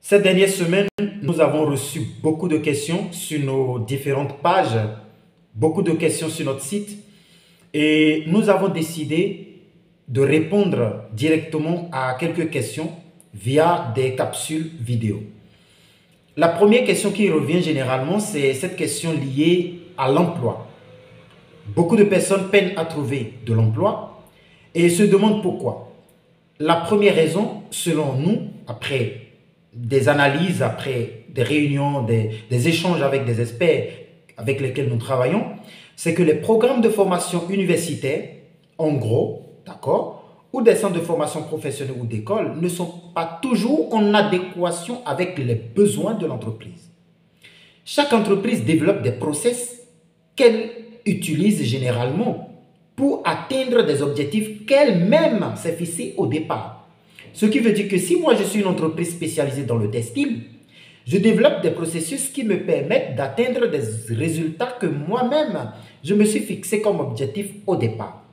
Cette dernière semaine, nous avons reçu beaucoup de questions sur nos différentes pages, beaucoup de questions sur notre site et nous avons décidé de répondre directement à quelques questions via des capsules vidéo. La première question qui revient généralement, c'est cette question liée à l'emploi. Beaucoup de personnes peinent à trouver de l'emploi et se demandent pourquoi. La première raison, selon nous, après des analyses, après des réunions, des échanges avec des experts avec lesquels nous travaillons, c'est que les programmes de formation universitaire, en gros, d'accord, ou des centres de formation professionnelle ou d'école ne sont pas toujours en adéquation avec les besoins de l'entreprise. Chaque entreprise développe des process qu'elle utilise généralement pour atteindre des objectifs qu'elle-même s'est fixés au départ. Ce qui veut dire que si moi je suis une entreprise spécialisée dans le textile, je développe des processus qui me permettent d'atteindre des résultats que moi-même je me suis fixé comme objectif au départ.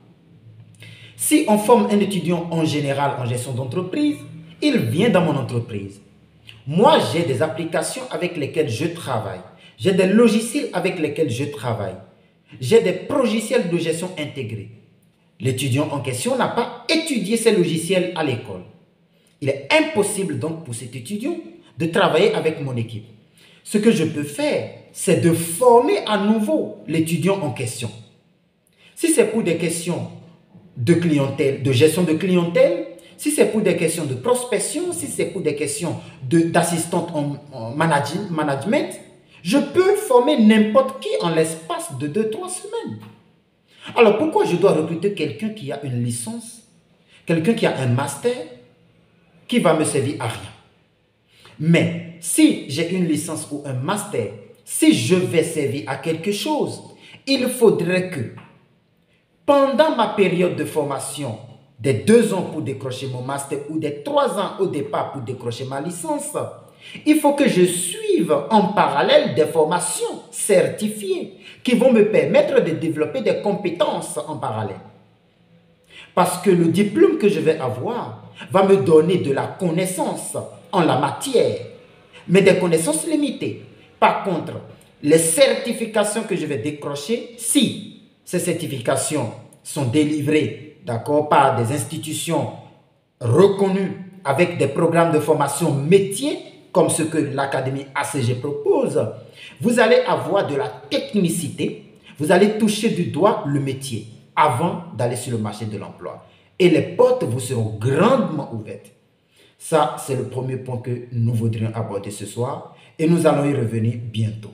Si on forme un étudiant en général en gestion d'entreprise, il vient dans mon entreprise. Moi, j'ai des applications avec lesquelles je travaille. J'ai des logiciels avec lesquels je travaille. J'ai des logiciels de gestion intégrés. L'étudiant en question n'a pas étudié ces logiciels à l'école. Il est impossible donc pour cet étudiant de travailler avec mon équipe. Ce que je peux faire, c'est de former à nouveau l'étudiant en question. Si c'est pour des questions de clientèle, de gestion de clientèle, si c'est pour des questions de prospection, si c'est pour des questions d'assistante en management, je peux former n'importe qui en l'espace de 2-3 semaines. Alors pourquoi je dois recruter quelqu'un qui a une licence, quelqu'un qui a un master, qui va me servir à rien? Mais si j'ai une licence ou un master, si je vais servir à quelque chose, il faudrait que pendant ma période de formation, des 2 ans pour décrocher mon master ou des 3 ans au départ pour décrocher ma licence, il faut que je suive en parallèle des formations certifiées qui vont me permettre de développer des compétences en parallèle. Parce que le diplôme que je vais avoir va me donner de la connaissance en la matière, mais des connaissances limitées. Par contre, les certifications que je vais décrocher, si ces certifications sont délivrées, d'accord, par des institutions reconnues avec des programmes de formation métier, comme ce que l'Académie ACG propose, vous allez avoir de la technicité, vous allez toucher du doigt le métier avant d'aller sur le marché de l'emploi. Et les portes vous seront grandement ouvertes. Ça, c'est le premier point que nous voudrions aborder ce soir et nous allons y revenir bientôt.